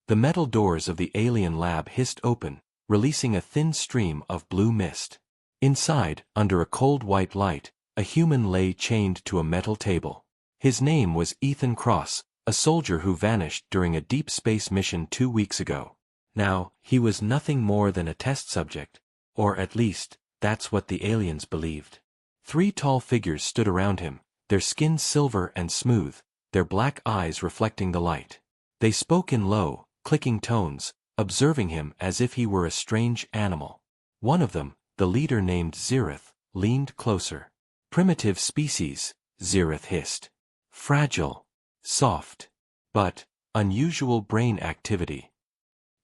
The metal doors of the alien lab hissed open, releasing a thin stream of blue mist. Inside, under a cold white light, a human lay chained to a metal table. His name was Ethan Cross, a soldier who vanished during a deep space mission 2 weeks ago. Now, he was nothing more than a test subject, or at least, that's what the aliens believed. 3 tall figures stood around him, their skin silver and smooth, their black eyes reflecting the light. They spoke in low, clicking tones, observing him as if he were a strange animal. One of them, the leader named Zirith, leaned closer. "Primitive species," Zirith hissed. "Fragile. Soft. But unusual brain activity."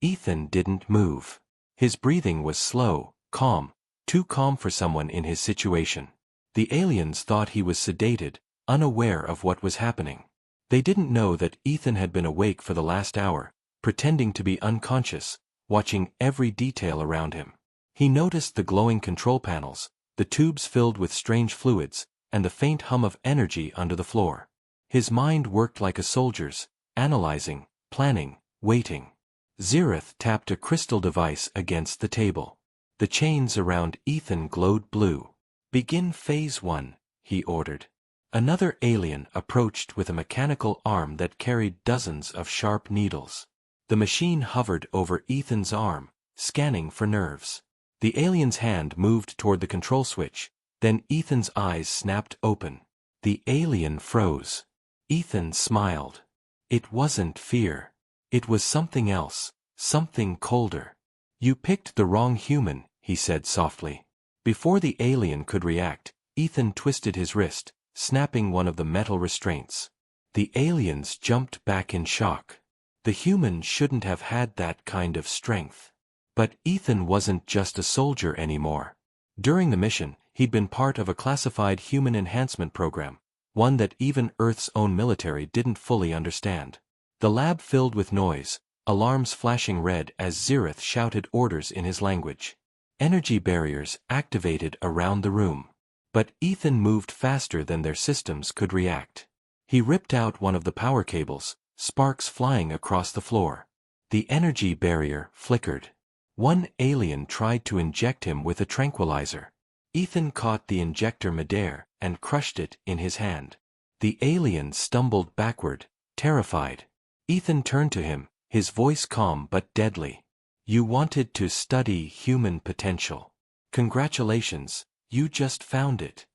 Ethan didn't move. His breathing was slow, calm, too calm for someone in his situation. The aliens thought he was sedated, unaware of what was happening. They didn't know that Ethan had been awake for the last hour, pretending to be unconscious, watching every detail around him. He noticed the glowing control panels, the tubes filled with strange fluids, and the faint hum of energy under the floor. His mind worked like a soldier's, analyzing, planning, waiting. Zirith tapped a crystal device against the table. The chains around Ethan glowed blue. "Begin Phase 1, he ordered. Another alien approached with a mechanical arm that carried dozens of sharp needles. The machine hovered over Ethan's arm, scanning for nerves. The alien's hand moved toward the control switch, then Ethan's eyes snapped open. The alien froze. Ethan smiled. It wasn't fear. It was something else, something colder. "You picked the wrong human," he said softly. Before the alien could react, Ethan twisted his wrist, snapping one of the metal restraints. The aliens jumped back in shock. The human shouldn't have had that kind of strength. But Ethan wasn't just a soldier anymore. During the mission, he'd been part of a classified human enhancement program, one that even Earth's own military didn't fully understand. The lab filled with noise, alarms flashing red as Zirith shouted orders in his language. Energy barriers activated around the room. But Ethan moved faster than their systems could react. He ripped out one of the power cables, sparks flying across the floor. The energy barrier flickered. One alien tried to inject him with a tranquilizer. Ethan caught the injector midair and crushed it in his hand. The alien stumbled backward, terrified. Ethan turned to him, his voice calm but deadly. "You wanted to study human potential. Congratulations, you just found it."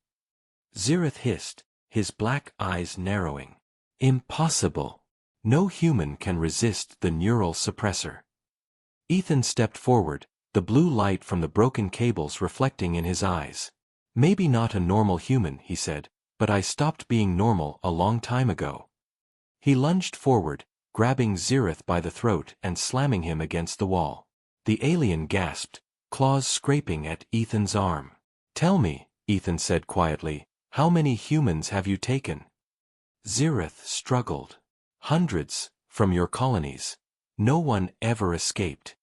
Zirith hissed, his black eyes narrowing. "Impossible. No human can resist the neural suppressor." Ethan stepped forward, the blue light from the broken cables reflecting in his eyes. "Maybe not a normal human," he said, "but I stopped being normal a long time ago." He lunged forward, grabbing Zirith by the throat and slamming him against the wall. The alien gasped, claws scraping at Ethan's arm. "Tell me," Ethan said quietly, "how many humans have you taken?" Zirith struggled. "Hundreds, from your colonies. No one ever escaped."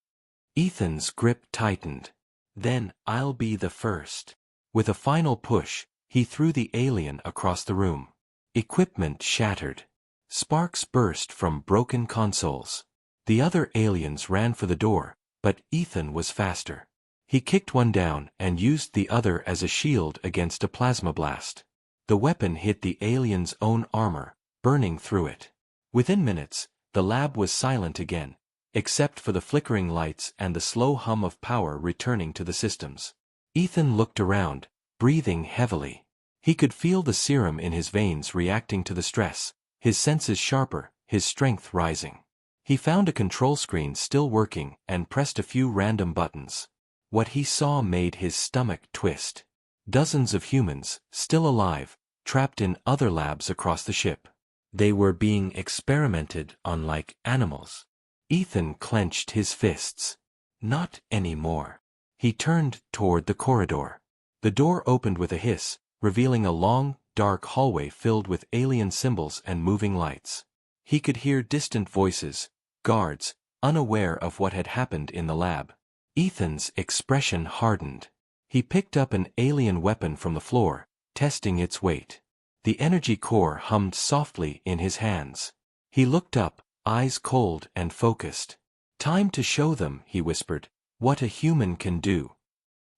Ethan's grip tightened. "Then I'll be the first." With a final push, he threw the alien across the room. Equipment shattered. Sparks burst from broken consoles. The other aliens ran for the door, but Ethan was faster. He kicked one down and used the other as a shield against a plasma blast. The weapon hit the alien's own armor, burning through it. Within minutes, the lab was silent again, except for the flickering lights and the slow hum of power returning to the systems. Ethan looked around, breathing heavily. He could feel the serum in his veins reacting to the stress, his senses sharper, his strength rising. He found a control screen still working and pressed a few random buttons. What he saw made his stomach twist. Dozens of humans, still alive, trapped in other labs across the ship. They were being experimented on like animals. Ethan clenched his fists. Not anymore. He turned toward the corridor. The door opened with a hiss, revealing a long, dark hallway filled with alien symbols and moving lights. He could hear distant voices, guards, unaware of what had happened in the lab. Ethan's expression hardened. He picked up an alien weapon from the floor, testing its weight. The energy core hummed softly in his hands. He looked up, eyes cold and focused. "Time to show them," he whispered, "what a human can do."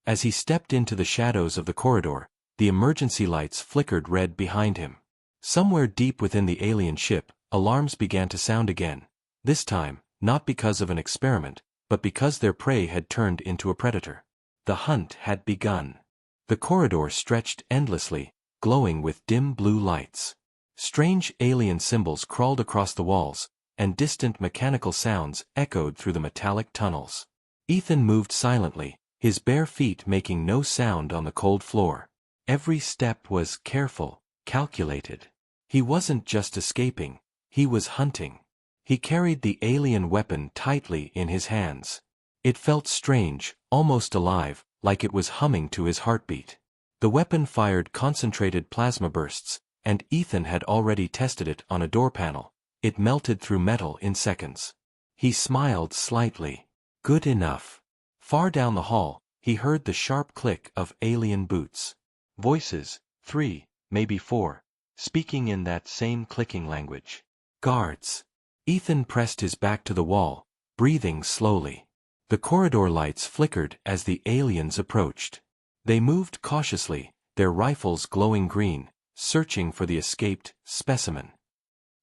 As he stepped into the shadows of the corridor, the emergency lights flickered red behind him. Somewhere deep within the alien ship, alarms began to sound again. This time, not because of an experiment, but because their prey had turned into a predator. The hunt had begun. The corridor stretched endlessly, glowing with dim blue lights. Strange alien symbols crawled across the walls, and distant mechanical sounds echoed through the metallic tunnels. Ethan moved silently, his bare feet making no sound on the cold floor. Every step was careful, calculated. He wasn't just escaping, he was hunting. He carried the alien weapon tightly in his hands. It felt strange, almost alive, like it was humming to his heartbeat. The weapon fired concentrated plasma bursts, and Ethan had already tested it on a door panel. It melted through metal in seconds. He smiled slightly. Good enough. Far down the hall, he heard the sharp click of alien boots. Voices, 3, maybe 4, speaking in that same clicking language. Guards. Ethan pressed his back to the wall, breathing slowly. The corridor lights flickered as the aliens approached. They moved cautiously, their rifles glowing green, searching for the escaped specimen.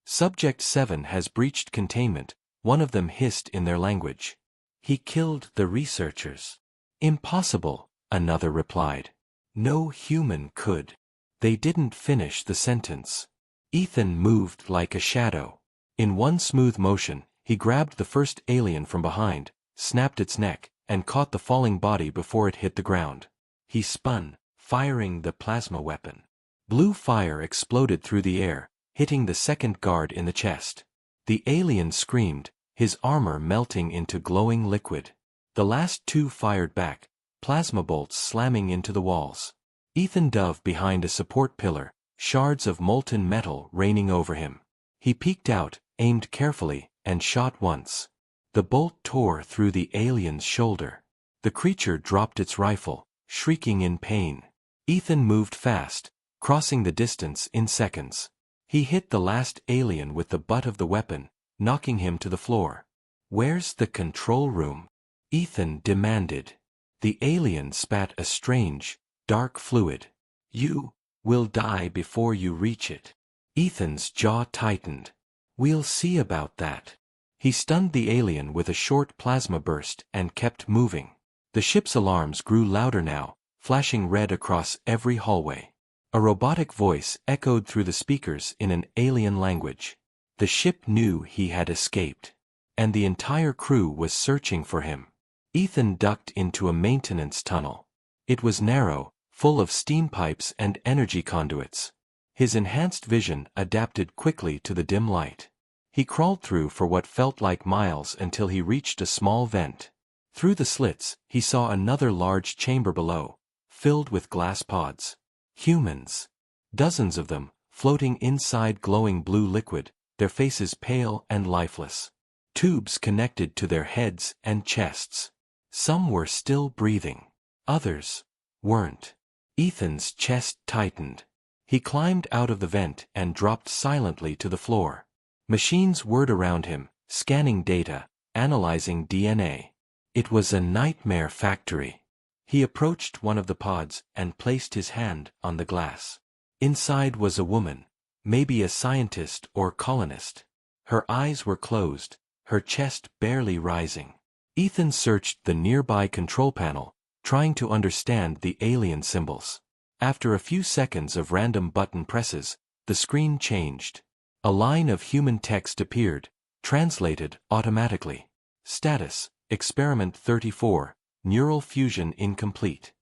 "Subject 7 has breached containment," one of them hissed in their language. "He killed the researchers." "Impossible," another replied. "No human could." They didn't finish the sentence. Ethan moved like a shadow. In one smooth motion, he grabbed the first alien from behind, snapped its neck, and caught the falling body before it hit the ground. He spun, firing the plasma weapon. Blue fire exploded through the air, hitting the second guard in the chest. The alien screamed, his armor melting into glowing liquid. The last 2 fired back, plasma bolts slamming into the walls. Ethan dove behind a support pillar, shards of molten metal raining over him. He peeked out, aimed carefully, and shot once. The bolt tore through the alien's shoulder. The creature dropped its rifle, shrieking in pain. Ethan moved fast, crossing the distance in seconds. He hit the last alien with the butt of the weapon, knocking him to the floor. "Where's the control room?" Ethan demanded. The alien spat a strange, dark fluid. "You will die before you reach it." Ethan's jaw tightened. "We'll see about that." He stunned the alien with a short plasma burst and kept moving. The ship's alarms grew louder now, flashing red across every hallway. A robotic voice echoed through the speakers in an alien language. The ship knew he had escaped, and the entire crew was searching for him. Ethan ducked into a maintenance tunnel. It was narrow, full of steam pipes and energy conduits. His enhanced vision adapted quickly to the dim light. He crawled through for what felt like miles until he reached a small vent. Through the slits, he saw another large chamber below, filled with glass pods. Humans. Dozens of them, floating inside glowing blue liquid, their faces pale and lifeless. Tubes connected to their heads and chests. Some were still breathing. Others weren't. Ethan's chest tightened. He climbed out of the vent and dropped silently to the floor. Machines whirred around him, scanning data, analyzing DNA. It was a nightmare factory. He approached one of the pods and placed his hand on the glass. Inside was a woman, maybe a scientist or colonist. Her eyes were closed, her chest barely rising. Ethan searched the nearby control panel, trying to understand the alien symbols. After a few seconds of random button presses, the screen changed. A line of human text appeared, translated automatically. Status, Experiment 34, Neural fusion incomplete.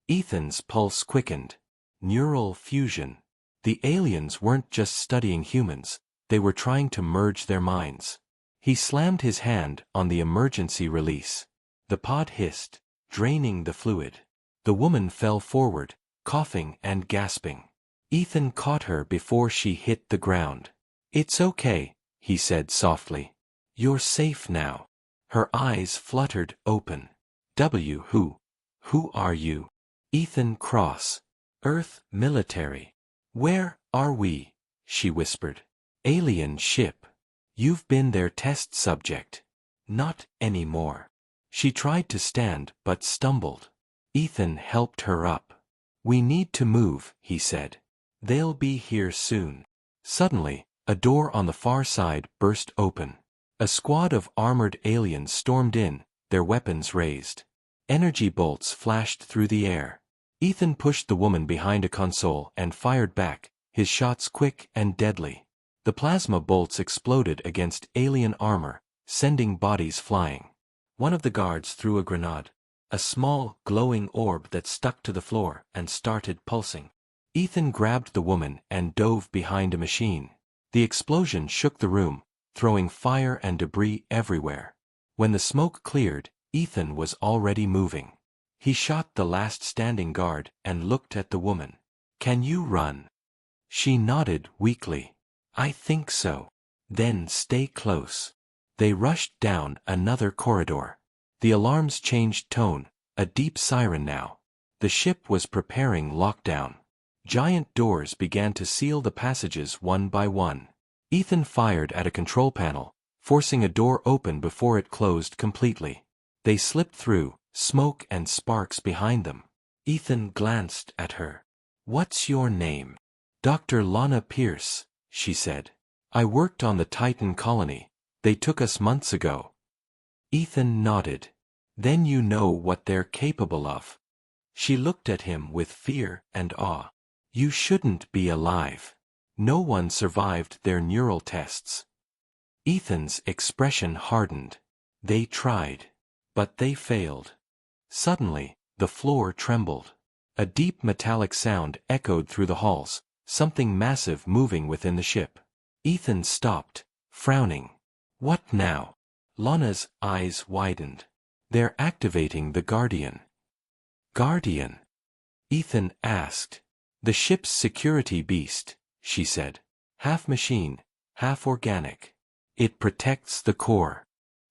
Ethan's pulse quickened. Neural fusion. The aliens weren't just studying humans, they were trying to merge their minds. He slammed his hand on the emergency release. The pod hissed, draining the fluid. The woman fell forward, coughing and gasping. Ethan caught her before she hit the ground. "It's okay," he said softly. "You're safe now." Her eyes fluttered open. Who are you?" "Ethan Cross. Earth military." "Where are we?" she whispered. "Alien ship." You've been their test subject. Not anymore. She tried to stand but stumbled. Ethan helped her up. We need to move, he said. They'll be here soon. Suddenly, a door on the far side burst open. A squad of armored aliens stormed in, their weapons raised. Energy bolts flashed through the air. Ethan pushed the woman behind a console and fired back, his shots quick and deadly. The plasma bolts exploded against alien armor, sending bodies flying. One of the guards threw a grenade, a small, glowing orb that stuck to the floor and started pulsing. Ethan grabbed the woman and dove behind a machine. The explosion shook the room, throwing fire and debris everywhere. When the smoke cleared, Ethan was already moving. He shot the last standing guard and looked at the woman. Can you run? She nodded weakly. I think so. Then stay close. They rushed down another corridor. The alarms changed tone, a deep siren now. The ship was preparing lockdown. Giant doors began to seal the passages one by one. Ethan fired at a control panel, forcing a door open before it closed completely. They slipped through, smoke and sparks behind them. Ethan glanced at her. What's your name? Dr. Lana Pierce, she said. I worked on the Titan colony. They took us months ago. Ethan nodded. Then you know what they're capable of. She looked at him with fear and awe. You shouldn't be alive. No one survived their neural tests. Ethan's expression hardened. They tried. But they failed. Suddenly, the floor trembled. A deep metallic sound echoed through the halls, something massive moving within the ship. Ethan stopped, frowning. What now? Lana's eyes widened. They're activating the Guardian. Guardian? Ethan asked. The ship's security beast, she said. Half machine, half organic. It protects the core.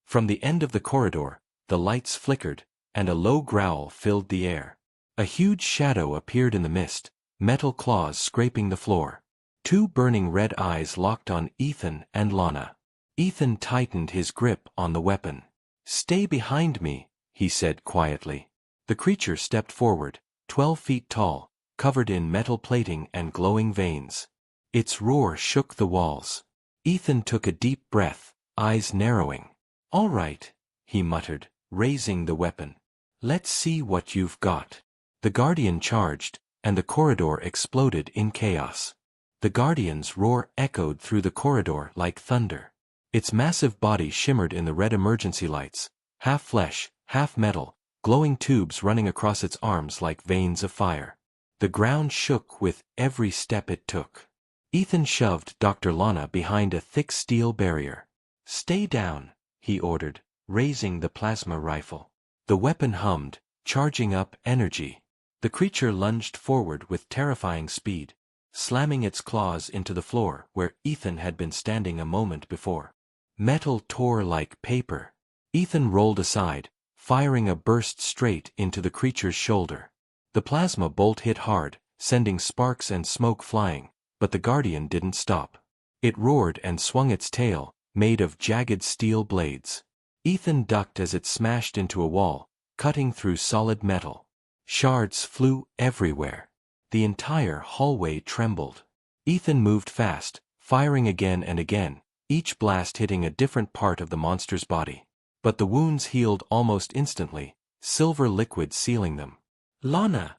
From the end of the corridor, the lights flickered, and a low growl filled the air. A huge shadow appeared in the mist, metal claws scraping the floor. Two burning red eyes locked on Ethan and Lana. Ethan tightened his grip on the weapon. Stay behind me, he said quietly. The creature stepped forward, 12 feet tall, covered in metal plating and glowing veins. Its roar shook the walls. Ethan took a deep breath, eyes narrowing. All right, he muttered, raising the weapon. Let's see what you've got. The Guardian charged, and the corridor exploded in chaos. The Guardian's roar echoed through the corridor like thunder. Its massive body shimmered in the red emergency lights, half flesh, half metal, glowing tubes running across its arms like veins of fire. The ground shook with every step it took. Ethan shoved Dr. Lana behind a thick steel barrier. Stay down, he ordered, raising the plasma rifle. The weapon hummed, charging up energy. The creature lunged forward with terrifying speed, slamming its claws into the floor where Ethan had been standing a moment before. Metal tore like paper. Ethan rolled aside, firing a burst straight into the creature's shoulder. The plasma bolt hit hard, sending sparks and smoke flying, but the Guardian didn't stop. It roared and swung its tail, made of jagged steel blades. Ethan ducked as it smashed into a wall, cutting through solid metal. Shards flew everywhere. The entire hallway trembled. Ethan moved fast, firing again and again, each blast hitting a different part of the monster's body. But the wounds healed almost instantly, silver liquid sealing them. Lana!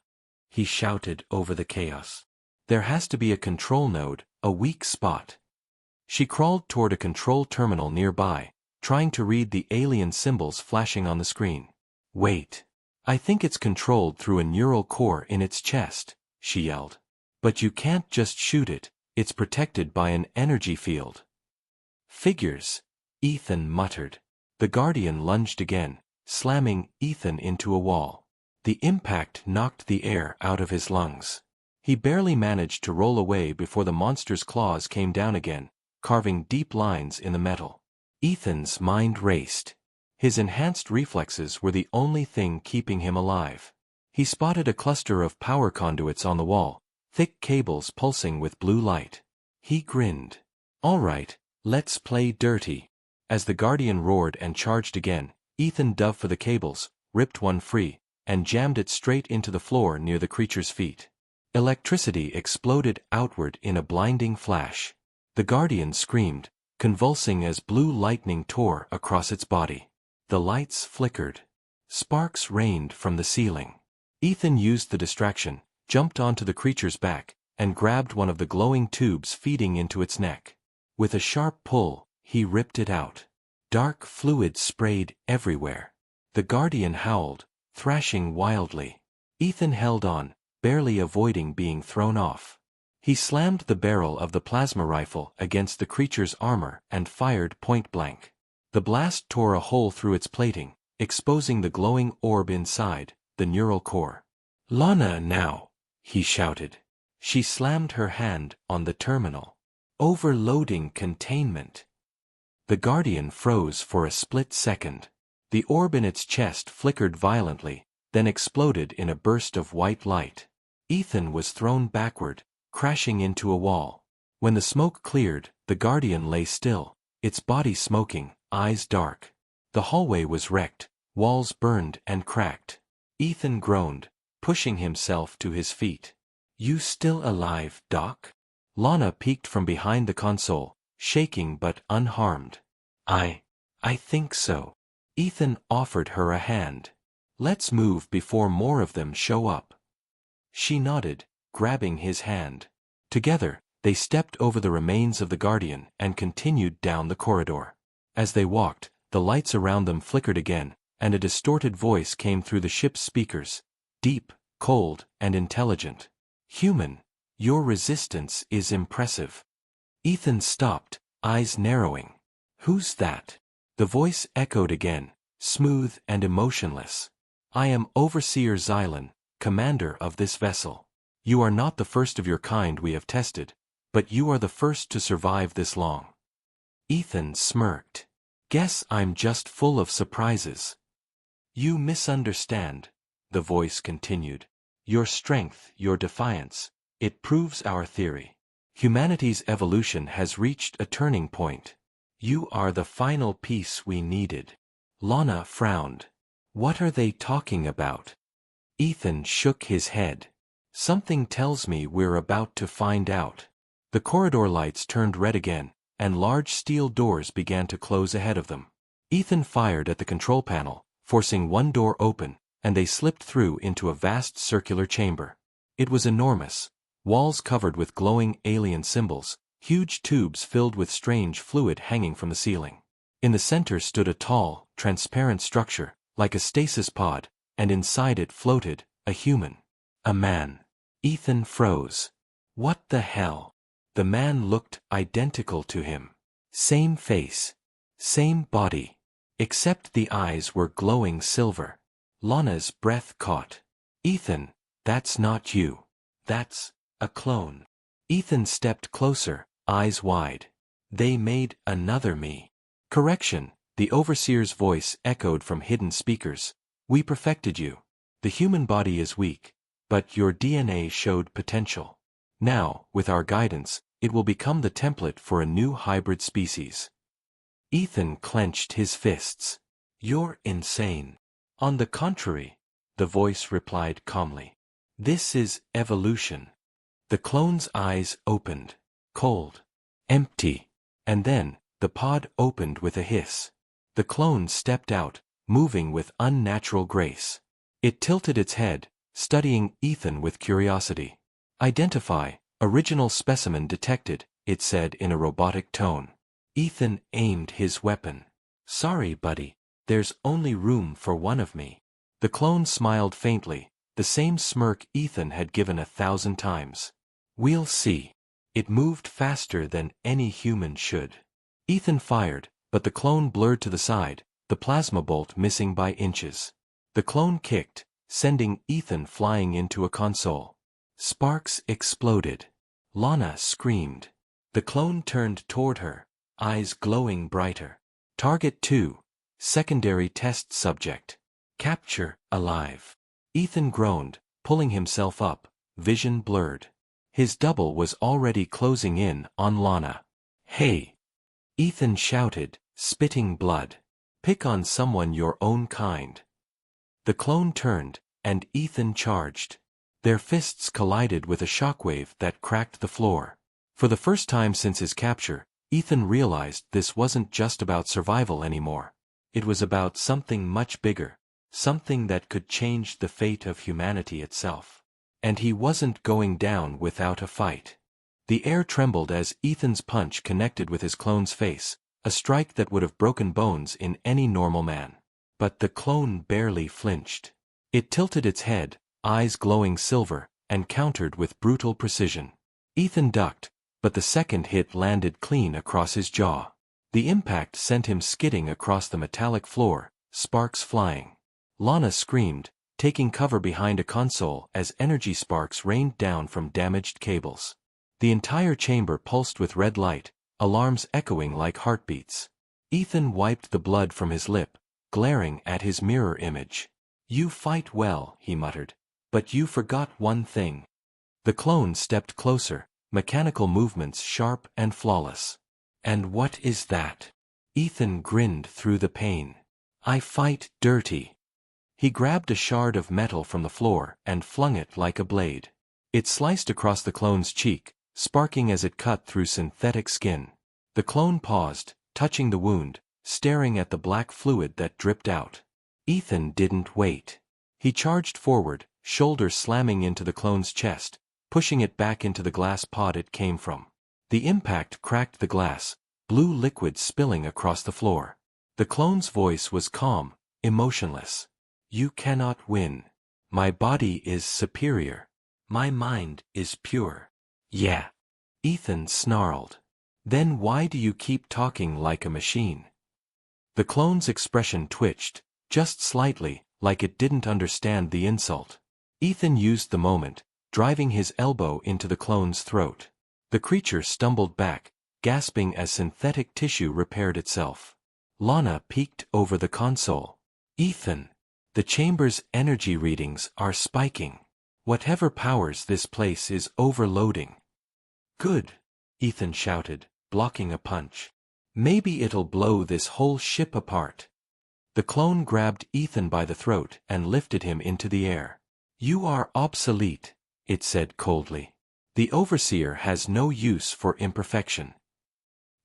He shouted over the chaos. There has to be a control node, a weak spot. She crawled toward a control terminal nearby, trying to read the alien symbols flashing on the screen. Wait. I think it's controlled through a neural core in its chest, she yelled. But you can't just shoot it, it's protected by an energy field. Figures, Ethan muttered. The Guardian lunged again, slamming Ethan into a wall. The impact knocked the air out of his lungs. He barely managed to roll away before the monster's claws came down again, carving deep lines in the metal. Ethan's mind raced. His enhanced reflexes were the only thing keeping him alive. He spotted a cluster of power conduits on the wall, thick cables pulsing with blue light. He grinned. All right, Let's play dirty. As the Guardian roared and charged again, Ethan dove for the cables, ripped one free, and jammed it straight into the floor near the creature's feet. Electricity exploded outward in a blinding flash. The Guardian screamed, convulsing as blue lightning tore across its body. The lights flickered. Sparks rained from the ceiling. Ethan used the distraction, jumped onto the creature's back, and grabbed one of the glowing tubes feeding into its neck. With a sharp pull, he ripped it out. Dark fluid sprayed everywhere. The Guardian howled, thrashing wildly. Ethan held on, barely avoiding being thrown off. He slammed the barrel of the plasma rifle against the creature's armor and fired point-blank. The blast tore a hole through its plating, exposing the glowing orb inside, the neural core. "Lana now!" he shouted. She slammed her hand on the terminal. "Overloading containment." The Guardian froze for a split second. The orb in its chest flickered violently, then exploded in a burst of white light. Ethan was thrown backward, crashing into a wall. When the smoke cleared, the Guardian lay still, its body smoking, eyes dark. The hallway was wrecked, walls burned and cracked. Ethan groaned, pushing himself to his feet. "You still alive, Doc?" Lana peeked from behind the console, shaking but unharmed. I think so." Ethan offered her a hand. "Let's move before more of them show up." She nodded, grabbing his hand. Together, they stepped over the remains of the Guardian and continued down the corridor. As they walked, the lights around them flickered again, and a distorted voice came through the ship's speakers, deep, cold, and intelligent. "Human, your resistance is impressive." Ethan stopped, eyes narrowing. "Who's that?" The voice echoed again, smooth and emotionless. "I am Overseer Xylan, commander of this vessel. You are not the first of your kind we have tested, but you are the first to survive this long." Ethan smirked. "Guess I'm just full of surprises." "You misunderstand," the voice continued. "Your strength, your defiance, it proves our theory. Humanity's evolution has reached a turning point. You are the final piece we needed." Lana frowned. "What are they talking about?" Ethan shook his head. "Something tells me we're about to find out." The corridor lights turned red again, and large steel doors began to close ahead of them. Ethan fired at the control panel, forcing one door open, and they slipped through into a vast circular chamber. It was enormous, walls covered with glowing alien symbols, huge tubes filled with strange fluid hanging from the ceiling. In the center stood a tall, transparent structure, like a stasis pod, and inside it floated a human. A man. Ethan froze. What the hell? The man looked identical to him. Same face. Same body. Except the eyes were glowing silver. Lana's breath caught. "Ethan, that's not you. That's a clone." Ethan stepped closer, eyes wide. "They made another me." "Correction," the Overseer's voice echoed from hidden speakers. "We perfected you. The human body is weak, but your DNA showed potential. Now, with our guidance, it will become the template for a new hybrid species." Ethan clenched his fists. "You're insane." "On the contrary," the voice replied calmly. "This is evolution." The clone's eyes opened. Cold. Empty. And then, the pod opened with a hiss. The clone stepped out, moving with unnatural grace. It tilted its head, studying Ethan with curiosity. "Identify, original specimen detected," it said in a robotic tone. Ethan aimed his weapon. "Sorry, buddy, there's only room for one of me." The clone smiled faintly, the same smirk Ethan had given 1,000 times. "We'll see." It moved faster than any human should. Ethan fired, but the clone blurred to the side, the plasma bolt missing by inches. The clone kicked, sending Ethan flying into a console. Sparks exploded. Lana screamed. The clone turned toward her, eyes glowing brighter. "Target 2. Secondary test subject. Capture, alive." Ethan groaned, pulling himself up, vision blurred. His double was already closing in on Lana. "Hey!" Ethan shouted, spitting blood. Pick on someone your own kind. The clone turned, and Ethan charged. Their fists collided with a shockwave that cracked the floor. For the first time since his capture, Ethan realized this wasn't just about survival anymore. It was about something much bigger, something that could change the fate of humanity itself. And he wasn't going down without a fight. The air trembled as Ethan's punch connected with his clone's face, a strike that would have broken bones in any normal man. But the clone barely flinched. It tilted its head, eyes glowing silver, and countered with brutal precision. Ethan ducked, but the second hit landed clean across his jaw. The impact sent him skidding across the metallic floor, sparks flying. Lana screamed, taking cover behind a console as energy sparks rained down from damaged cables. The entire chamber pulsed with red light, alarms echoing like heartbeats. Ethan wiped the blood from his lip, glaring at his mirror image. "You fight well," he muttered, "but you forgot one thing." The clone stepped closer, mechanical movements sharp and flawless. "And what is that?" Ethan grinned through the pain. "I fight dirty." He grabbed a shard of metal from the floor and flung it like a blade. It sliced across the clone's cheek, sparking as it cut through synthetic skin. The clone paused, touching the wound, staring at the black fluid that dripped out. Ethan didn't wait. He charged forward, shoulder slamming into the clone's chest, pushing it back into the glass pod it came from. The impact cracked the glass, blue liquid spilling across the floor. The clone's voice was calm, emotionless. "You cannot win. My body is superior. My mind is pure." "Yeah," Ethan snarled. "Then why do you keep talking like a machine?" The clone's expression twitched, just slightly, like it didn't understand the insult. Ethan used the moment, driving his elbow into the clone's throat. The creature stumbled back, gasping as synthetic tissue repaired itself. Lana peeked over the console. "Ethan, the chamber's energy readings are spiking. Whatever powers this place is overloading." "Good," Ethan shouted, blocking a punch. "Maybe it'll blow this whole ship apart." The clone grabbed Ethan by the throat and lifted him into the air. "You are obsolete," it said coldly. "The Overseer has no use for imperfection."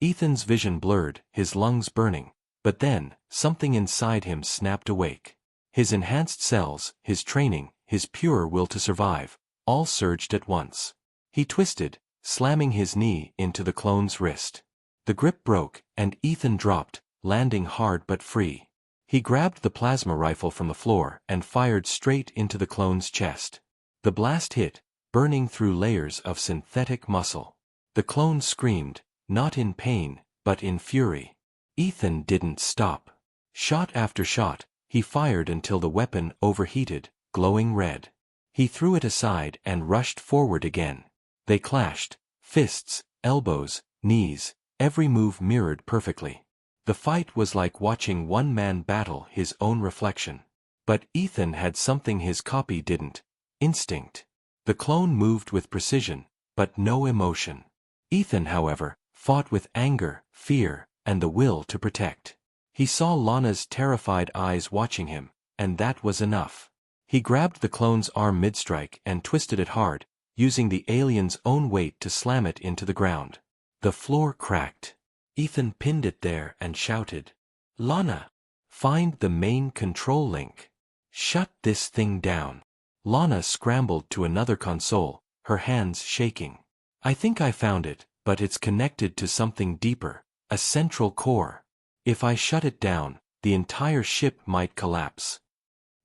Ethan's vision blurred, his lungs burning, but then, something inside him snapped awake. His enhanced cells, his training, his pure will to survive, all surged at once. He twisted, slamming his knee into the clone's wrist. The grip broke, and Ethan dropped, landing hard but free. He grabbed the plasma rifle from the floor and fired straight into the clone's chest. The blast hit, burning through layers of synthetic muscle. The clone screamed, not in pain, but in fury. Ethan didn't stop. Shot after shot, he fired until the weapon overheated, glowing red. He threw it aside and rushed forward again. They clashed, fists, elbows, knees, every move mirrored perfectly. The fight was like watching one man battle his own reflection. But Ethan had something his copy didn't: instinct. The clone moved with precision, but no emotion. Ethan, however, fought with anger, fear, and the will to protect. He saw Lana's terrified eyes watching him, and that was enough. He grabbed the clone's arm mid-strike and twisted it hard, using the alien's own weight to slam it into the ground. The floor cracked. Ethan pinned it there and shouted, "Lana, find the main control link. Shut this thing down." Lana scrambled to another console, her hands shaking. "I think I found it, but it's connected to something deeper, a central core. If I shut it down, the entire ship might collapse."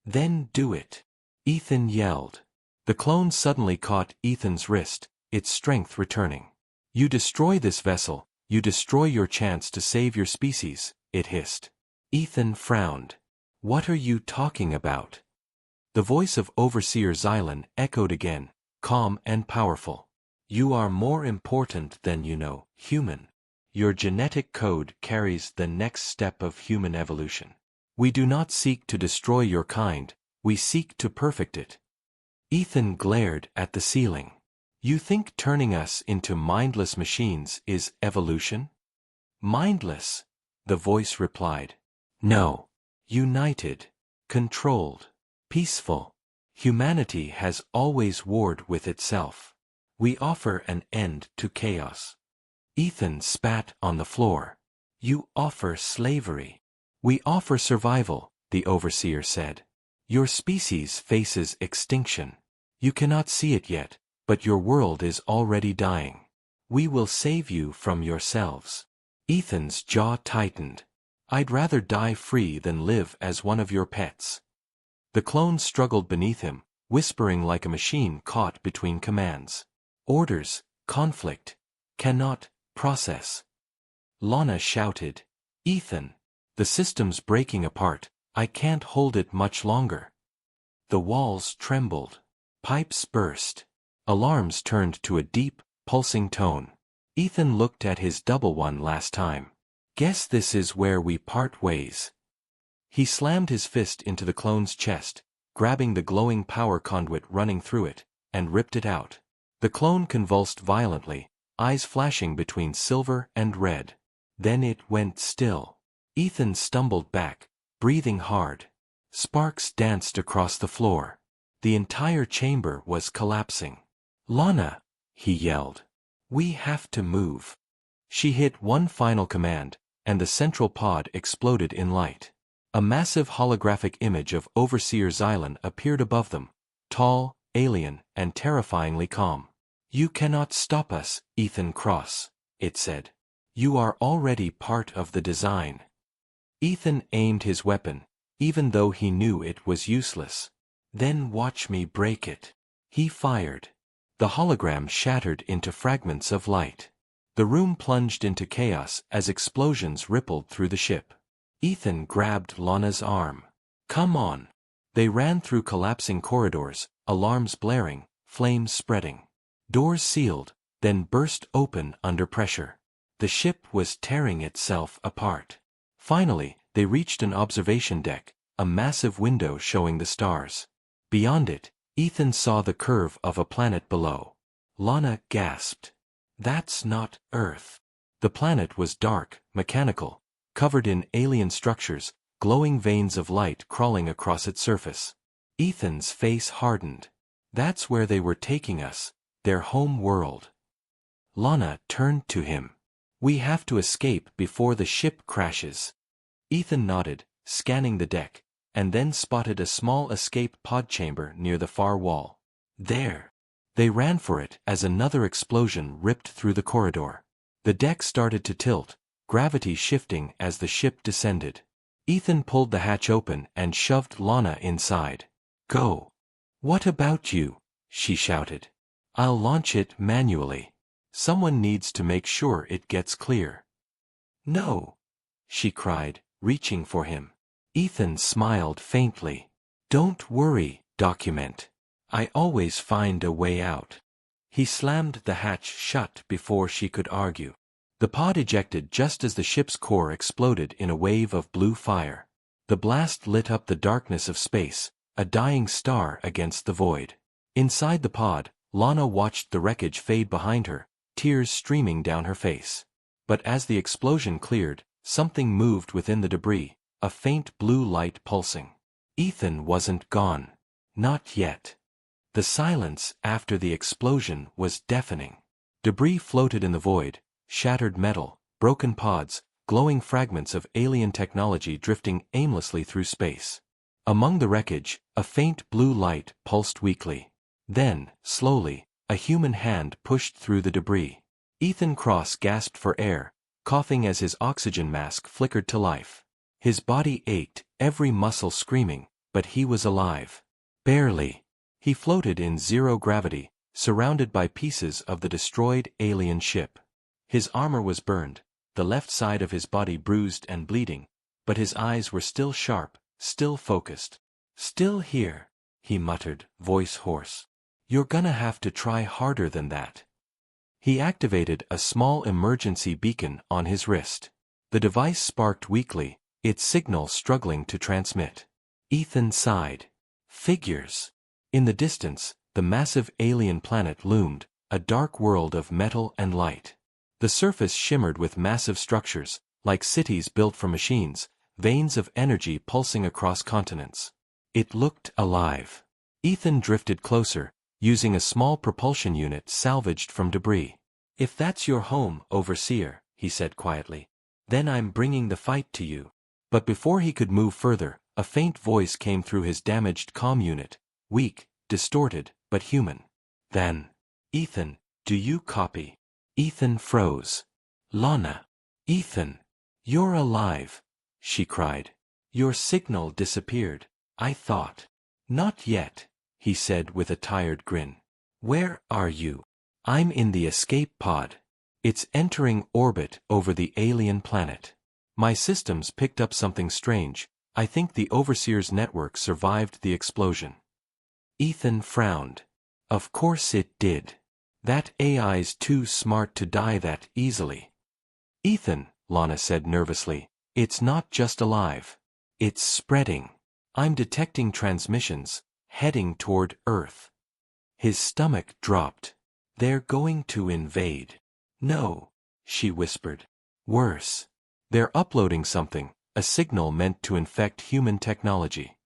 "Then do it," Ethan yelled. The clone suddenly caught Ethan's wrist, its strength returning. "You destroy this vessel, you destroy your chance to save your species," it hissed. Ethan frowned. "What are you talking about?" The voice of Overseer Xylan echoed again, calm and powerful. "You are more important than you know, human. Your genetic code carries the next step of human evolution. We do not seek to destroy your kind, we seek to perfect it." Ethan glared at the ceiling. "You think turning us into mindless machines is evolution?" Mindless, the voice replied. No. United. Controlled. Peaceful. Humanity has always warred with itself. We offer an end to chaos. Ethan spat on the floor. You offer slavery. We offer survival, the overseer said. Your species faces extinction. You cannot see it yet, but your world is already dying. We will save you from yourselves. Ethan's jaw tightened. I'd rather die free than live as one of your pets. The clone struggled beneath him, whispering like a machine caught between commands. Orders, conflict, cannot, process. Lana shouted. Ethan, the system's breaking apart, I can't hold it much longer. The walls trembled. Pipes burst. Alarms turned to a deep, pulsing tone. Ethan looked at his double one last time. Guess this is where we part ways. He slammed his fist into the clone's chest, grabbing the glowing power conduit running through it, and ripped it out. The clone convulsed violently, eyes flashing between silver and red. Then it went still. Ethan stumbled back, breathing hard. Sparks danced across the floor. The entire chamber was collapsing. Lana, he yelled. We have to move. She hit one final command, and the central pod exploded in light. A massive holographic image of Overseer Xylan appeared above them, tall, alien, and terrifyingly calm. You cannot stop us, Ethan Cross, it said. You are already part of the design. Ethan aimed his weapon, even though he knew it was useless. Then watch me break it. He fired. The hologram shattered into fragments of light. The room plunged into chaos as explosions rippled through the ship. Ethan grabbed Lana's arm. Come on. They ran through collapsing corridors, alarms blaring, flames spreading. Doors sealed, then burst open under pressure. The ship was tearing itself apart. Finally, they reached an observation deck, a massive window showing the stars. Beyond it, Ethan saw the curve of a planet below. Lana gasped. That's not Earth. The planet was dark, mechanical, covered in alien structures, glowing veins of light crawling across its surface. Ethan's face hardened. That's where they were taking us, their home world. Lana turned to him. We have to escape before the ship crashes. Ethan nodded, scanning the deck, and then spotted a small escape pod chamber near the far wall. There. They ran for it as another explosion ripped through the corridor. The deck started to tilt, gravity shifting as the ship descended. Ethan pulled the hatch open and shoved Lana inside. Go. What about you? She shouted. I'll launch it manually. Someone needs to make sure it gets clear. No, she cried, reaching for him. Ethan smiled faintly. Don't worry, document. I always find a way out. He slammed the hatch shut before she could argue. The pod ejected just as the ship's core exploded in a wave of blue fire. The blast lit up the darkness of space, a dying star against the void. Inside the pod, Lana watched the wreckage fade behind her, tears streaming down her face. But as the explosion cleared, something moved within the debris, a faint blue light pulsing. Ethan wasn't gone. Not yet. The silence after the explosion was deafening. Debris floated in the void, shattered metal, broken pods, glowing fragments of alien technology drifting aimlessly through space. Among the wreckage, a faint blue light pulsed weakly. Then, slowly, a human hand pushed through the debris. Ethan Cross gasped for air, coughing as his oxygen mask flickered to life. His body ached, every muscle screaming, but he was alive. Barely. He floated in zero gravity, surrounded by pieces of the destroyed alien ship. His armor was burned, the left side of his body bruised and bleeding, but his eyes were still sharp, still focused. Still here, he muttered, voice hoarse. You're gonna have to try harder than that. He activated a small emergency beacon on his wrist. The device sparked weakly, its signal struggling to transmit. Ethan sighed. Figures. In the distance, the massive alien planet loomed, a dark world of metal and light. The surface shimmered with massive structures, like cities built from machines, veins of energy pulsing across continents. It looked alive. Ethan drifted closer, using a small propulsion unit salvaged from debris. "If that's your home, Overseer," he said quietly, "then I'm bringing the fight to you." But before he could move further, a faint voice came through his damaged comm unit, weak, distorted, but human. "Then, Ethan, do you copy?" Ethan froze. "Lana. Ethan. You're alive," she cried. "Your signal disappeared, I thought." "Not yet," he said with a tired grin. "Where are you?" "I'm in the escape pod. It's entering orbit over the alien planet. My systems picked up something strange. I think the Overseer's network survived the explosion." Ethan frowned. "Of course it did. That AI's too smart to die that easily." "Ethan," Lana said nervously, "it's not just alive. It's spreading. I'm detecting transmissions, heading toward Earth." His stomach dropped. "They're going to invade." "No," she whispered. "Worse. They're uploading something, a signal meant to infect human technology."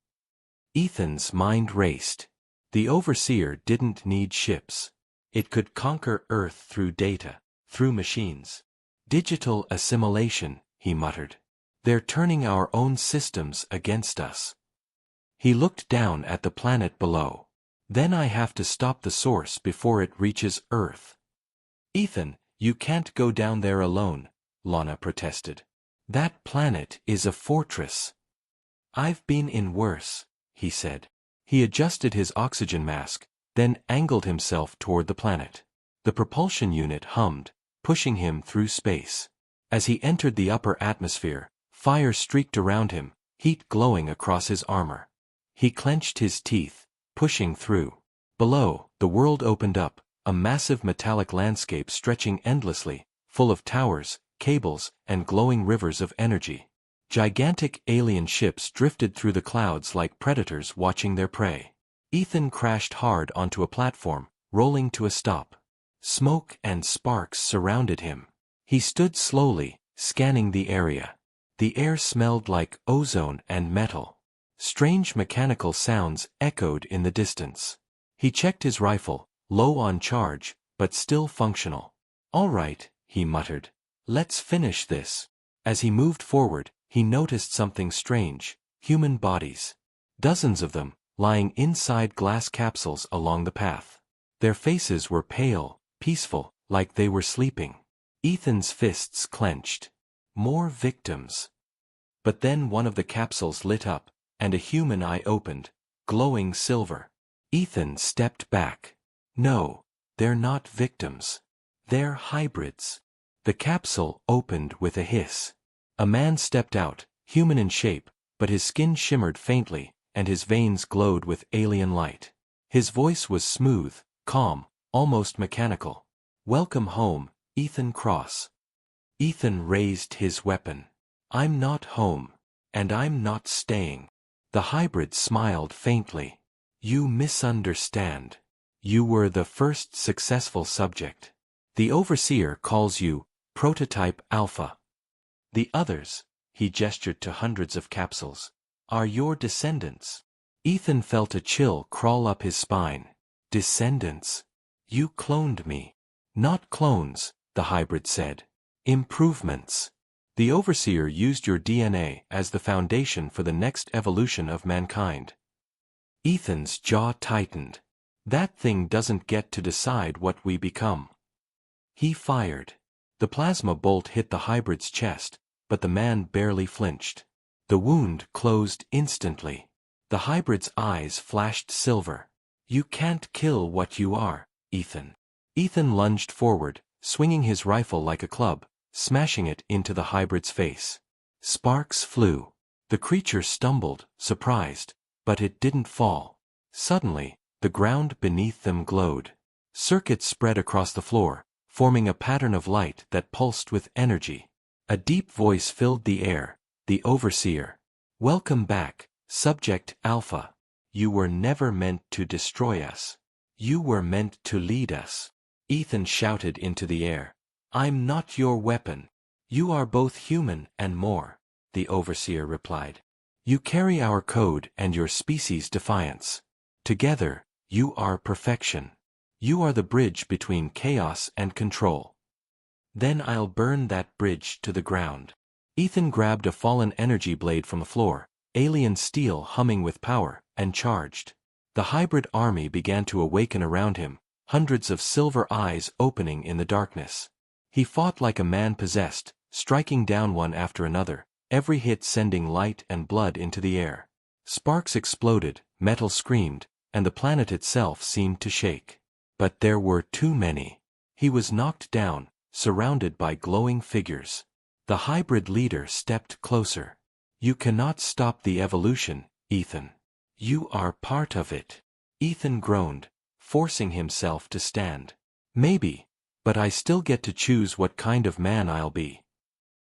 Ethan's mind raced. The Overseer didn't need ships. It could conquer Earth through data, through machines. "Digital assimilation," he muttered. "They're turning our own systems against us." He looked down at the planet below. "Then I have to stop the source before it reaches Earth." "Ethan, you can't go down there alone," Lana protested. "That planet is a fortress." "I've been in worse," he said. He adjusted his oxygen mask, then angled himself toward the planet. The propulsion unit hummed, pushing him through space. As he entered the upper atmosphere, fire streaked around him, heat glowing across his armor. He clenched his teeth, pushing through. Below, the world opened up, a massive metallic landscape stretching endlessly, full of towers, cables, and glowing rivers of energy. Gigantic alien ships drifted through the clouds like predators watching their prey. Ethan crashed hard onto a platform, rolling to a stop. Smoke and sparks surrounded him. He stood slowly, scanning the area. The air smelled like ozone and metal. Strange mechanical sounds echoed in the distance. He checked his rifle, low on charge, but still functional. "All right," he muttered. "Let's finish this." As he moved forward, he noticed something strange: human bodies. Dozens of them, lying inside glass capsules along the path. Their faces were pale, peaceful, like they were sleeping. Ethan's fists clenched. More victims. But then one of the capsules lit up, and a human eye opened, glowing silver. Ethan stepped back. "No, they're not victims. They're hybrids." The capsule opened with a hiss. A man stepped out, human in shape, but his skin shimmered faintly, and his veins glowed with alien light. His voice was smooth, calm, almost mechanical. "Welcome home, Ethan Cross." Ethan raised his weapon. "I'm not home. And I'm not staying." The hybrid smiled faintly. "You misunderstand. You were the first successful subject. The Overseer calls you Prototype Alpha. The others," he gestured to hundreds of capsules, "are your descendants." Ethan felt a chill crawl up his spine. "Descendants? You cloned me." "Not clones," the hybrid said. "Improvements. The Overseer used your DNA as the foundation for the next evolution of mankind." Ethan's jaw tightened. "That thing doesn't get to decide what we become." He fired. The plasma bolt hit the hybrid's chest, but the man barely flinched. The wound closed instantly. The hybrid's eyes flashed silver. "You can't kill what you are, Ethan." Ethan lunged forward, swinging his rifle like a club, smashing it into the hybrid's face. Sparks flew. The creature stumbled, surprised, but it didn't fall. Suddenly, the ground beneath them glowed. Circuits spread across the floor, forming a pattern of light that pulsed with energy. A deep voice filled the air, the Overseer. "Welcome back, Subject Alpha. You were never meant to destroy us. You were meant to lead us." Ethan shouted into the air. I'm not your weapon. You are both human and more, the overseer replied. You carry our code and your species' defiance. Together, you are perfection. You are the bridge between chaos and control. Then I'll burn that bridge to the ground. Ethan grabbed a fallen energy blade from the floor, alien steel humming with power, and charged. The hybrid army began to awaken around him, hundreds of silver eyes opening in the darkness. He fought like a man possessed, striking down one after another, every hit sending light and blood into the air. Sparks exploded, metal screamed, and the planet itself seemed to shake. But there were too many. He was knocked down, surrounded by glowing figures. The hybrid leader stepped closer. You cannot stop the evolution, Ethan. You are part of it. Ethan groaned, forcing himself to stand. Maybe, but I still get to choose what kind of man I'll be.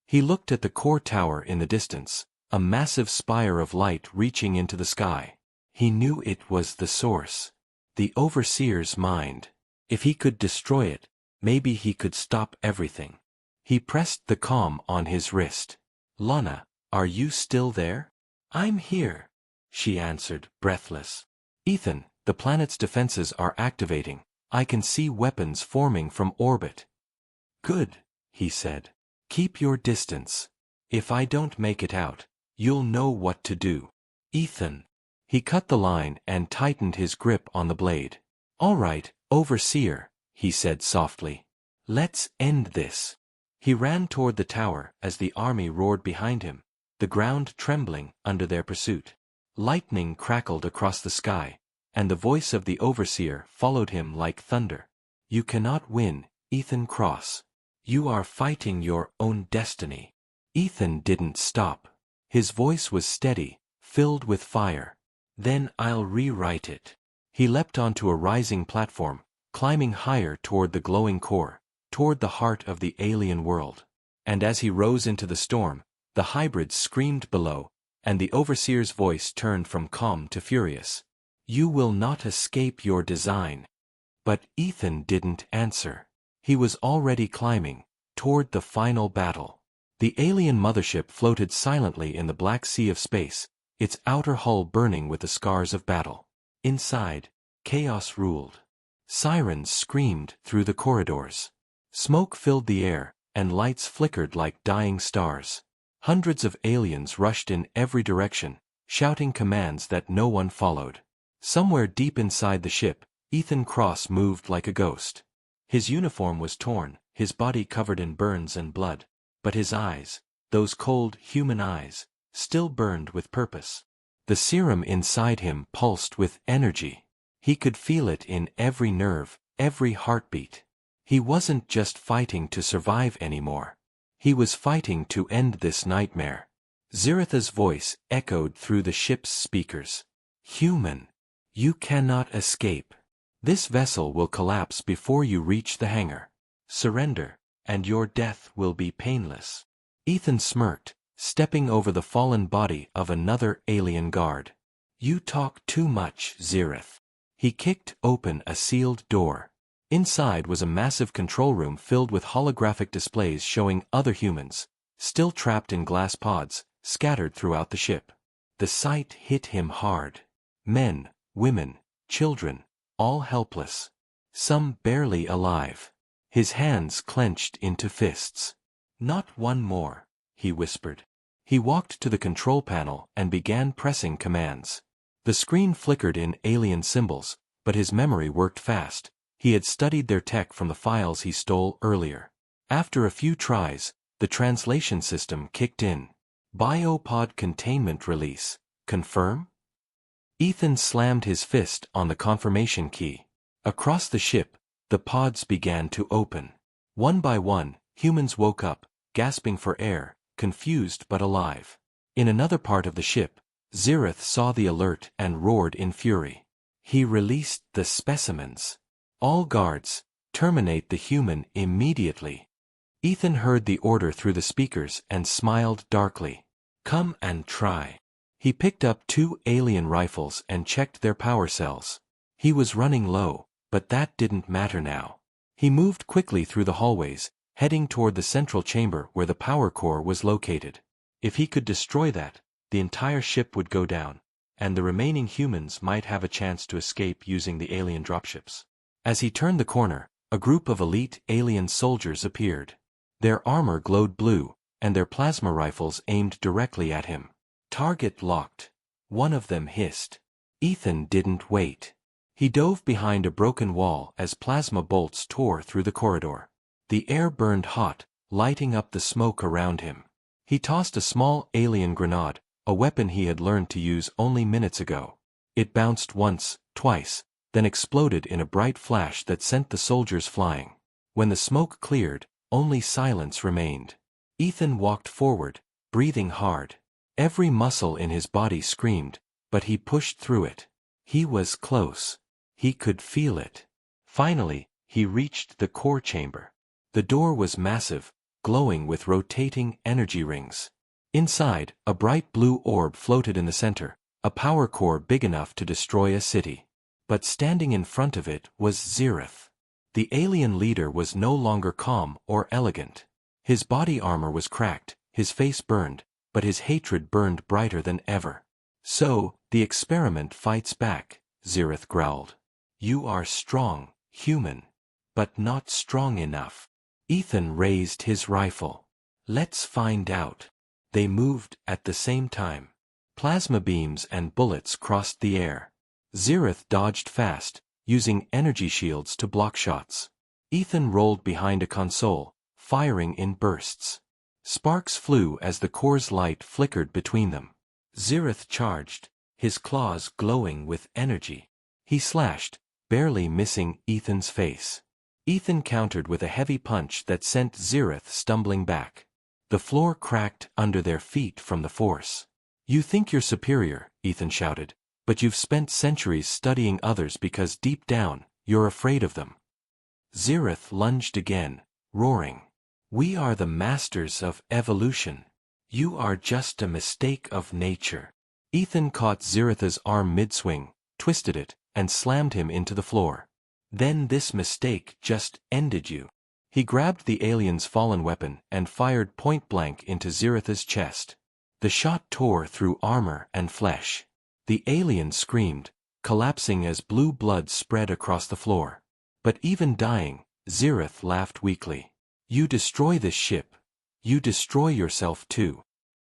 He looked at the core tower in the distance, a massive spire of light reaching into the sky. He knew it was the source. The overseer's mind. If he could destroy it, maybe he could stop everything. He pressed the comm on his wrist. Lana, are you still there? I'm here, she answered, breathless. Ethan, the planet's defenses are activating. I can see weapons forming from orbit. Good, he said. Keep your distance. If I don't make it out, you'll know what to do. Ethan. He cut the line and tightened his grip on the blade. All right, overseer, he said softly. Let's end this. He ran toward the tower as the army roared behind him, the ground trembling under their pursuit. Lightning crackled across the sky, and the voice of the overseer followed him like thunder. You cannot win, Ethan Cross. You are fighting your own destiny. Ethan didn't stop. His voice was steady, filled with fire. Then I'll rewrite it. He leapt onto a rising platform, climbing higher toward the glowing core, toward the heart of the alien world. And as he rose into the storm, the hybrids screamed below, and the overseer's voice turned from calm to furious. You will not escape your design. But Ethan didn't answer. He was already climbing toward the final battle. The alien mothership floated silently in the black sea of space, its outer hull burning with the scars of battle. Inside, chaos ruled. Sirens screamed through the corridors. Smoke filled the air, and lights flickered like dying stars. Hundreds of aliens rushed in every direction, shouting commands that no one followed. Somewhere deep inside the ship, Ethan Cross moved like a ghost. His uniform was torn, his body covered in burns and blood, but his eyes, those cold, human eyes, still burned with purpose. The serum inside him pulsed with energy. He could feel it in every nerve, every heartbeat. He wasn't just fighting to survive anymore. He was fighting to end this nightmare. Ziritha's voice echoed through the ship's speakers. Human, you cannot escape. This vessel will collapse before you reach the hangar. Surrender, and your death will be painless. Ethan smirked, stepping over the fallen body of another alien guard. You talk too much, Zirith. He kicked open a sealed door. Inside was a massive control room filled with holographic displays showing other humans, still trapped in glass pods, scattered throughout the ship. The sight hit him hard. Men, women, children, all helpless. Some barely alive. His hands clenched into fists. Not one more, he whispered. He walked to the control panel and began pressing commands. The screen flickered in alien symbols, but his memory worked fast. He had studied their tech from the files he stole earlier. After a few tries, the translation system kicked in. Biopod containment release. Confirm? Ethan slammed his fist on the confirmation key. Across the ship, the pods began to open. One by one, humans woke up, gasping for air, confused but alive. In another part of the ship, Zirith saw the alert and roared in fury. He released the specimens. All guards, terminate the human immediately. Ethan heard the order through the speakers and smiled darkly. Come and try. He picked up 2 alien rifles and checked their power cells. He was running low, but that didn't matter now. He moved quickly through the hallways, heading toward the central chamber where the power core was located. If he could destroy that, the entire ship would go down, and the remaining humans might have a chance to escape using the alien dropships. As he turned the corner, a group of elite alien soldiers appeared. Their armor glowed blue, and their plasma rifles aimed directly at him. Target locked. One of them hissed. Ethan didn't wait. He dove behind a broken wall as plasma bolts tore through the corridor. The air burned hot, lighting up the smoke around him. He tossed a small alien grenade, a weapon he had learned to use only minutes ago. It bounced once, twice, then exploded in a bright flash that sent the soldiers flying. When the smoke cleared, only silence remained. Ethan walked forward, breathing hard. Every muscle in his body screamed, but he pushed through it. He was close. He could feel it. Finally, he reached the core chamber. The door was massive, glowing with rotating energy rings. Inside, a bright blue orb floated in the center, a power core big enough to destroy a city. But standing in front of it was Zereth. The alien leader was no longer calm or elegant. His body armor was cracked, his face burned, but his hatred burned brighter than ever. "So, the experiment fights back," Zereth growled. "You are strong, human. But not strong enough." Ethan raised his rifle. "Let's find out." They moved at the same time. Plasma beams and bullets crossed the air. Zereth dodged fast, using energy shields to block shots. Ethan rolled behind a console, firing in bursts. Sparks flew as the core's light flickered between them. Zereth charged, his claws glowing with energy. He slashed, barely missing Ethan's face. Ethan countered with a heavy punch that sent Zereth stumbling back. The floor cracked under their feet from the force. "You think you're superior," Ethan shouted, "but you've spent centuries studying others because deep down, you're afraid of them." Zereth lunged again, roaring. "We are the masters of evolution. You are just a mistake of nature." Ethan caught Zereth's arm mid-swing, twisted it, and slammed him into the floor. "Then this mistake just ended you." He grabbed the alien's fallen weapon and fired point-blank into Zereth's chest. The shot tore through armor and flesh. The alien screamed, collapsing as blue blood spread across the floor. But even dying, Zereth laughed weakly. "You destroy this ship. You destroy yourself too."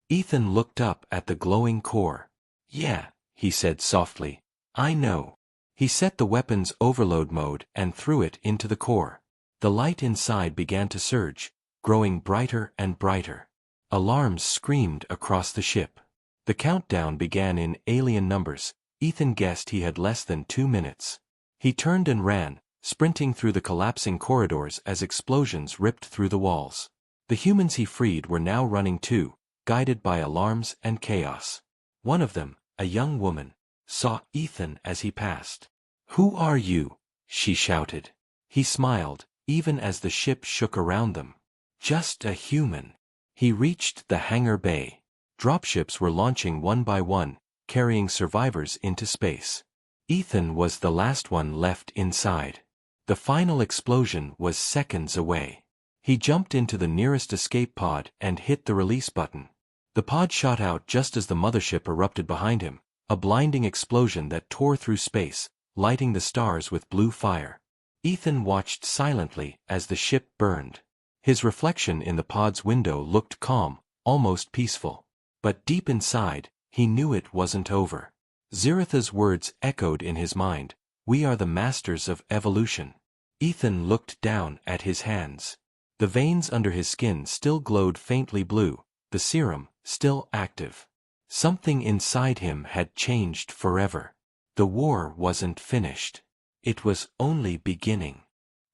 Ethan looked up at the glowing core. "Yeah," he said softly. "I know." He set the weapon's overload mode and threw it into the core. The light inside began to surge, growing brighter and brighter. Alarms screamed across the ship. The countdown began in alien numbers. Ethan guessed he had less than 2 minutes. He turned and ran, sprinting through the collapsing corridors as explosions ripped through the walls. The humans he freed were now running too, guided by alarms and chaos. One of them, a young woman, saw Ethan as he passed. "Who are you?" she shouted. He smiled, even as the ship shook around them. "Just a human." He reached the hangar bay. Dropships were launching one by one, carrying survivors into space. Ethan was the last one left inside. The final explosion was seconds away. He jumped into the nearest escape pod and hit the release button. The pod shot out just as the mothership erupted behind him, a blinding explosion that tore through space, lighting the stars with blue fire. Ethan watched silently as the ship burned. His reflection in the pod's window looked calm, almost peaceful. But deep inside, he knew it wasn't over. Zereth's words echoed in his mind, "We are the masters of evolution." Ethan looked down at his hands. The veins under his skin still glowed faintly blue, the serum still active. Something inside him had changed forever. The war wasn't finished. It was only beginning.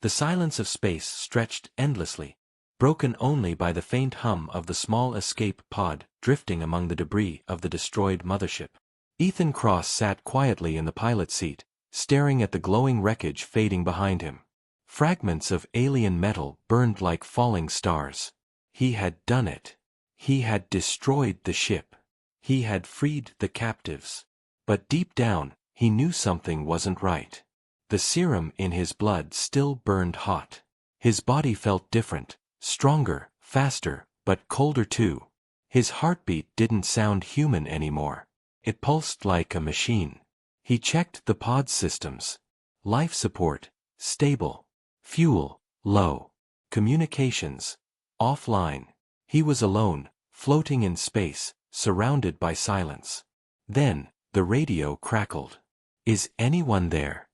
The silence of space stretched endlessly, broken only by the faint hum of the small escape pod drifting among the debris of the destroyed mothership. Ethan Cross sat quietly in the pilot's seat, staring at the glowing wreckage fading behind him. Fragments of alien metal burned like falling stars. He had done it. He had destroyed the ship. He had freed the captives. But deep down, he knew something wasn't right. The serum in his blood still burned hot. His body felt different, Stronger, faster, but colder too. His heartbeat didn't sound human anymore. It pulsed like a machine. He checked the pod's systems. Life support, stable. Fuel, low. Communications, offline. He was alone, floating in space, surrounded by silence. Then, the radio crackled. Is anyone there?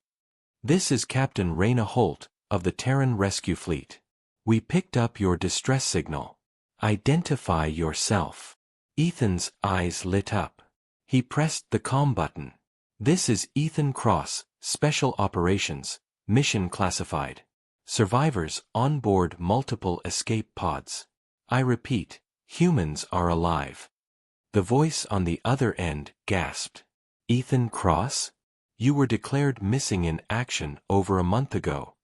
This is Captain Raina Holt, of the Terran Rescue Fleet. We picked up your distress signal. Identify yourself. Ethan's eyes lit up. He pressed the comm button. This is Ethan Cross, Special Operations, Mission Classified. Survivors on board multiple escape pods. I repeat, humans are alive. The voice on the other end gasped. Ethan Cross? You were declared missing in action over a month ago.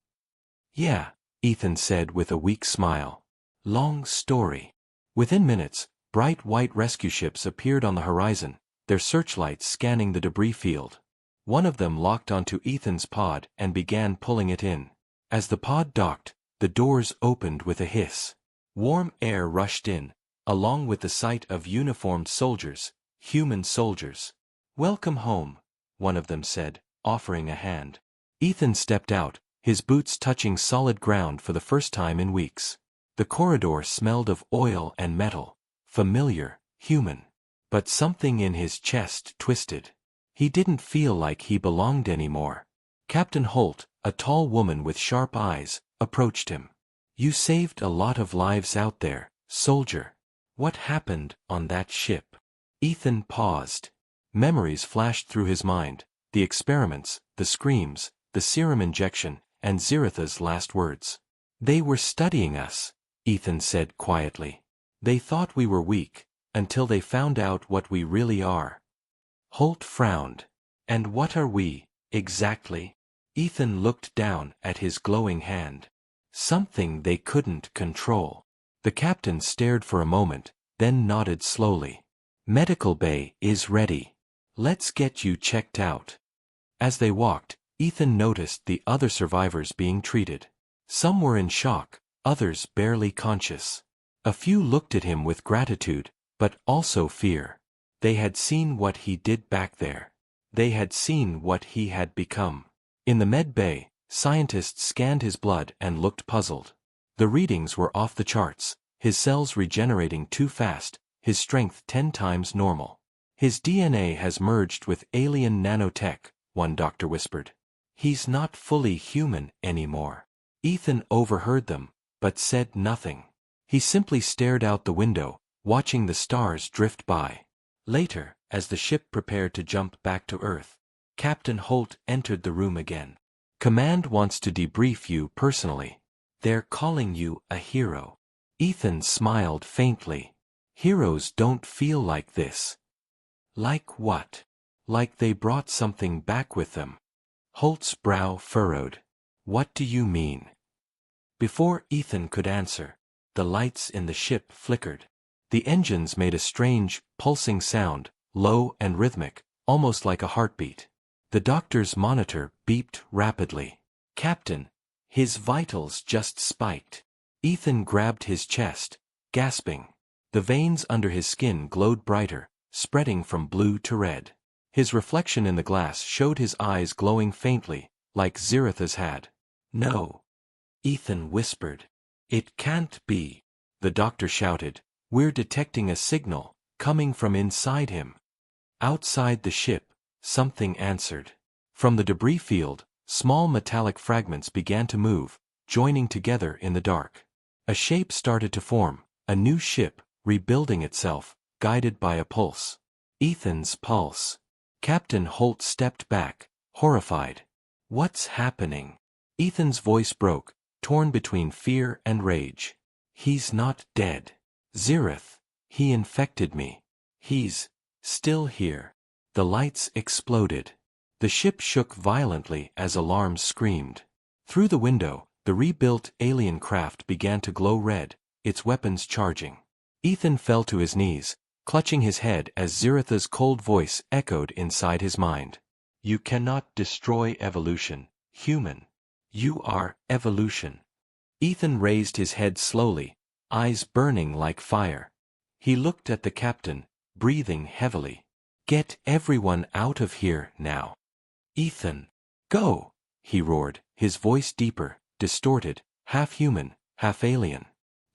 Yeah, Ethan said with a weak smile. Long story. Within minutes, bright white rescue ships appeared on the horizon, their searchlights scanning the debris field. One of them locked onto Ethan's pod and began pulling it in. As the pod docked, the doors opened with a hiss. Warm air rushed in, along with the sight of uniformed soldiers, human soldiers. Welcome home, one of them said, offering a hand. Ethan stepped out, his boots touching solid ground for the first time in weeks. The corridor smelled of oil and metal, familiar, human. But something in his chest twisted. He didn't feel like he belonged anymore. Captain Holt, a tall woman with sharp eyes, approached him. You saved a lot of lives out there, soldier. What happened on that ship? Ethan paused. Memories flashed through his mind, the experiments, the screams, the serum injection, and Ziritha's last words. They were studying us, Ethan said quietly. They thought we were weak, until they found out what we really are. Holt frowned. And what are we, exactly? Ethan looked down at his glowing hand. Something they couldn't control. The captain stared for a moment, then nodded slowly. Medical bay is ready. Let's get you checked out. As they walked, Ethan noticed the other survivors being treated. Some were in shock, others barely conscious. A few looked at him with gratitude, but also fear. They had seen what he did back there. They had seen what he had become. In the med bay, scientists scanned his blood and looked puzzled. The readings were off the charts, his cells regenerating too fast, his strength 10 times normal. His DNA has merged with alien nanotech, one doctor whispered. He's not fully human anymore. Ethan overheard them, but said nothing. He simply stared out the window, watching the stars drift by. Later, as the ship prepared to jump back to Earth, Captain Holt entered the room again. Command wants to debrief you personally. They're calling you a hero. Ethan smiled faintly. Heroes don't feel like this. Like what? Like they brought something back with them. Holt's brow furrowed. What do you mean? Before Ethan could answer, the lights in the ship flickered. The engines made a strange, pulsing sound, low and rhythmic, almost like a heartbeat. The doctor's monitor beeped rapidly. Captain, his vitals just spiked. Ethan grabbed his chest, gasping. The veins under his skin glowed brighter, spreading from blue to red. His reflection in the glass showed his eyes glowing faintly, like Ziritha's had. No. Ethan whispered. It can't be. The doctor shouted. We're detecting a signal, coming from inside him. Outside the ship, something answered. From the debris field, small metallic fragments began to move, joining together in the dark. A shape started to form, a new ship, rebuilding itself, guided by a pulse. Ethan's pulse. Captain Holt stepped back, horrified. What's happening? Ethan's voice broke, torn between fear and rage. He's not dead. Zirith, he infected me. He's still here. The lights exploded. The ship shook violently as alarms screamed. Through the window, the rebuilt alien craft began to glow red, its weapons charging. Ethan fell to his knees, clutching his head as Ziritha's cold voice echoed inside his mind. You cannot destroy evolution, human. You are evolution. Ethan raised his head slowly, eyes burning like fire. He looked at the captain, breathing heavily. "Get everyone out of here now. Ethan, go!" he roared, his voice deeper, distorted, half human, half alien.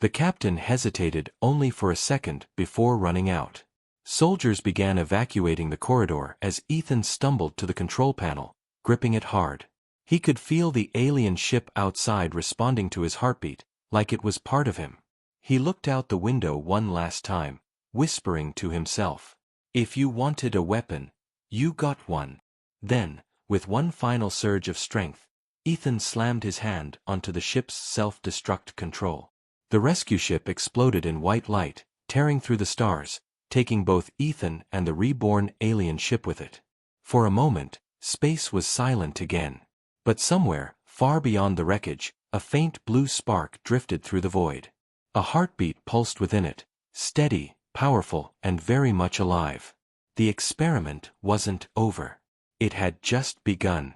The captain hesitated only for a second before running out. Soldiers began evacuating the corridor as Ethan stumbled to the control panel, gripping it hard. He could feel the alien ship outside responding to his heartbeat, like it was part of him. He looked out the window one last time, whispering to himself, "If you wanted a weapon, you got one." Then, with one final surge of strength, Ethan slammed his hand onto the ship's self-destruct control. The rescue ship exploded in white light, tearing through the stars, taking both Ethan and the reborn alien ship with it. For a moment, space was silent again. But somewhere, far beyond the wreckage, a faint blue spark drifted through the void. A heartbeat pulsed within it, steady, powerful, and very much alive. The experiment wasn't over. It had just begun.